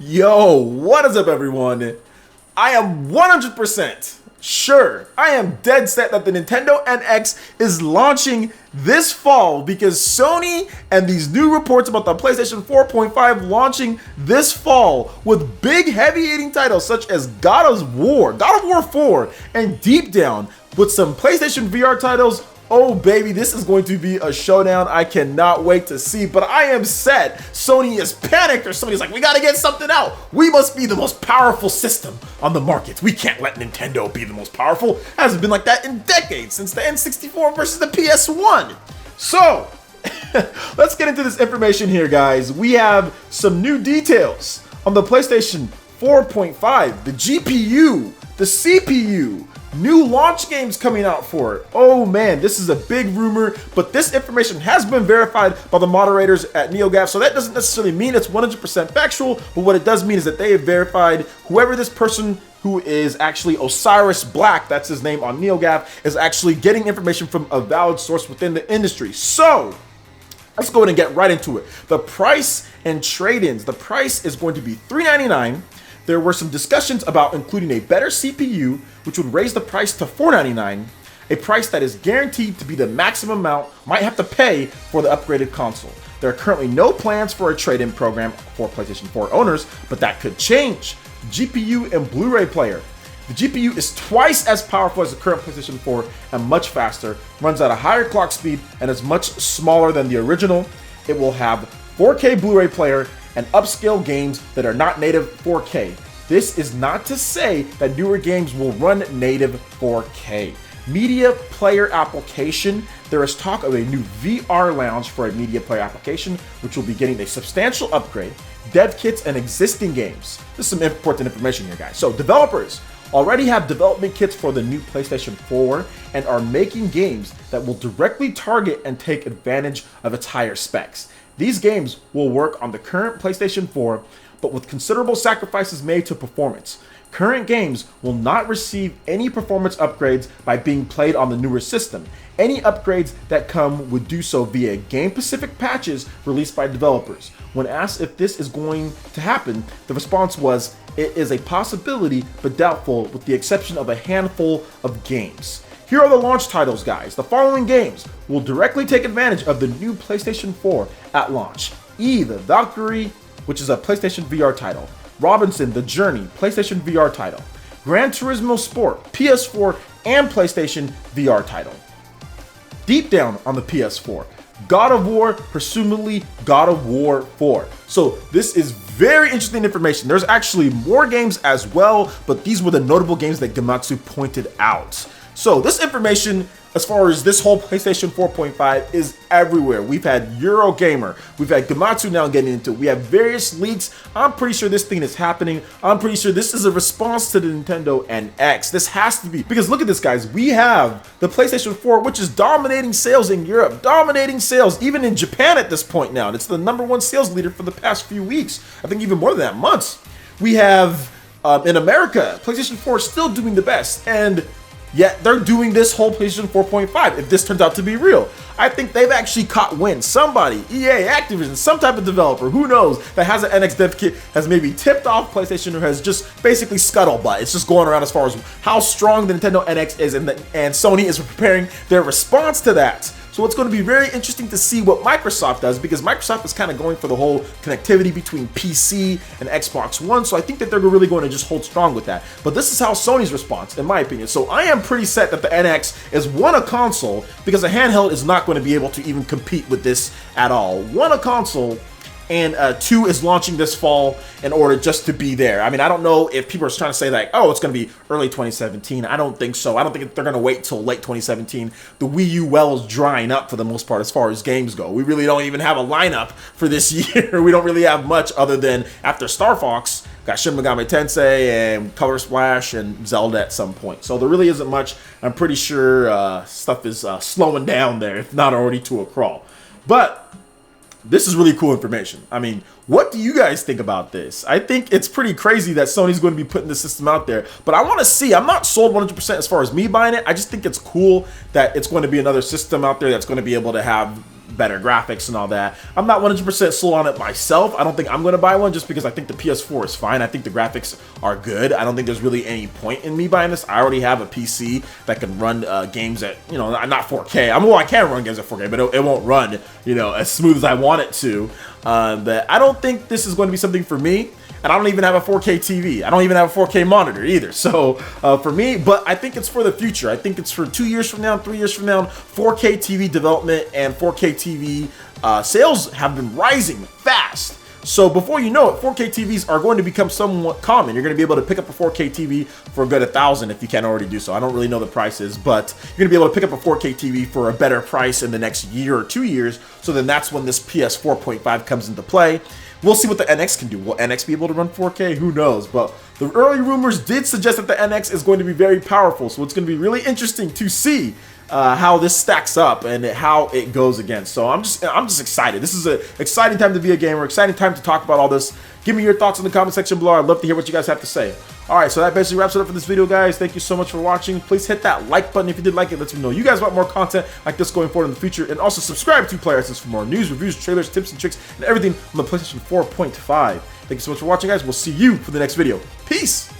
Yo, what is up, everyone? I am 100% sure, I am dead set that the Nintendo NX is launching this fall because Sony and these new reports about the PlayStation 4.5 launching this fall with big heavy-hitting titles such as God of War 4, and Deep Down with some PlayStation VR titles. Oh baby, this is going to be a showdown I cannot wait to see, but I am set. Sony is panicked, or somebody's like, we gotta get something out. We must be the most powerful system on the market. We can't let Nintendo be the most powerful. It hasn't been like that in decades, since the N64 versus the PS1. So, let's get into this information here, guys. We have some new details on the PlayStation 4.5, the GPU, the CPU, new launch games coming out for it. Oh man, this is a big rumor, but this information has been verified by the moderators at NeoGAF, so that doesn't necessarily mean it's 100% factual, but what it does mean is that they have verified whoever this person who is actually Osiris Black, that's his name on NeoGAF, is actually getting information from a valid source within the industry. So, let's go ahead and get right into it. The price and trade-ins. The price is going to be $399. There were some discussions about including a better CPU, which would raise the price to $499, a price that is guaranteed to be the maximum amount might have to pay for the upgraded console. There are currently no plans for a trade-in program for PlayStation 4 owners, but that could change. GPU and Blu-ray player. The GPU is twice as powerful as the current PlayStation 4 and much faster, runs at a higher clock speed, and is much smaller than the original. It will have 4K Blu-ray player and upscale games that are not native 4K. This is not to say that newer games will run native 4K. Media player application. There is talk of a new VR lounge for a media player application, which will be getting a substantial upgrade. Dev kits and existing games. This is some important information here, guys. So developers already have development kits for the new PlayStation 4 and are making games that will directly target and take advantage of its higher specs. These games will work on the current PlayStation 4, but with considerable sacrifices made to performance. Current games will not receive any performance upgrades by being played on the newer system. Any upgrades that come would do so via game-specific patches released by developers. When asked if this is going to happen, the response was, it is a possibility, but doubtful, with the exception of a handful of games. Here are the launch titles, guys. The following games will directly take advantage of the new PlayStation 4 at launch. The Valkyrie, which is a PlayStation VR title. Robinson, The Journey, PlayStation VR title. Gran Turismo Sport, PS4 and PlayStation VR title. Deep Down on the PS4. God of War, presumably God of War 4. So this is very interesting information. There's actually more games as well, but these were the notable games that Gematsu pointed out. So this information, as far as this whole PlayStation 4.5, is everywhere. We've had Eurogamer, we've had Gematsu now getting into it. We have various leaks. I'm pretty sure this thing is happening. I'm pretty sure this is a response to the Nintendo NX. This has to be, because look at this, guys. We have the PlayStation 4, which is dominating sales in Europe, dominating sales even in Japan at this point now. It's the #1 sales leader for the past few weeks. I think even more than that, months. We have in America, PlayStation 4 is still doing the best, and yet they're doing this whole PlayStation 4.5 if this turns out to be real. I think they've actually caught wind. Somebody, EA, Activision, some type of developer, who knows, that has an NX dev kit has maybe tipped off PlayStation or has just basically scuttlebutt. It's just going around as far as how strong the Nintendo NX is, and Sony is preparing their response to that. So it's going to be very interesting to see what Microsoft does, because Microsoft is kind of going for the whole connectivity between PC and Xbox One. So I think that they're really going to just hold strong with that. But this is how Sony's response, in my opinion. So I am pretty set that the NX is a console, because a handheld is not going to be able to even compete with this at all. A console, and 2 is launching this fall in order just to be there. I mean, I don't know if people are trying to say like, oh, it's going to be early 2017. I don't think so. I don't think they're going to wait till late 2017. The Wii U well is drying up for the most part as far as games go. We really don't even have a lineup for this year. We don't really have much other than after Star Fox, got Shin Megami Tensei and Color Splash and Zelda at some point. So there really isn't much. I'm pretty sure stuff is slowing down there, if not already to a crawl. But this is really cool information. I mean, what do you guys think about this? I think it's pretty crazy that Sony's going to be putting this system out there, but I want to see. I'm not sold 100% as far as me buying it. I just think it's cool that it's going to be another system out there that's going to be able to have better graphics and all that. I'm not 100% sold on it myself. I don't think I'm going to buy one just because I think the PS4 is fine. I think the graphics are good. I don't think there's really any point in me buying this. I already have a PC that can run games at, you know, not 4K. I mean, well, I can run games at 4K, but it won't run, you know, as smooth as I want it to. But I don't think this is going to be something for me. And I don't even have a 4K TV. I don't even have a 4K monitor either. So for me, but I think it's for the future. I think it's for 2 years from now, 3 years from now. 4K TV development and 4K TV sales have been rising fast. So before you know it, 4K TVs are going to become somewhat common. You're going to be able to pick up a 4K TV for a good $1,000 if you can't already do so. I don't really know the prices, but you're going to be able to pick up a 4K TV for a better price in the next year or 2 years. So then that's when this PS4.5 comes into play. We'll see what the NX can do. Will NX be able to run 4K? Who knows? But the early rumors did suggest that the NX is going to be very powerful. So it's going to be really interesting to see how this stacks up and how it goes against. So I'm just excited. This is an exciting time to be a gamer. Exciting time to talk about all this. Give me your thoughts in the comment section below. I'd love to hear what you guys have to say. All right, so that basically wraps it up for this video, guys. Thank you so much for watching. Please hit that like button if you did like it. Lets me know you guys want more content like this going forward in the future. And also subscribe to Player Essence for more news, reviews, trailers, tips, and tricks, and everything on the PlayStation 4.5. Thank you so much for watching, guys. We'll see you for the next video. Peace!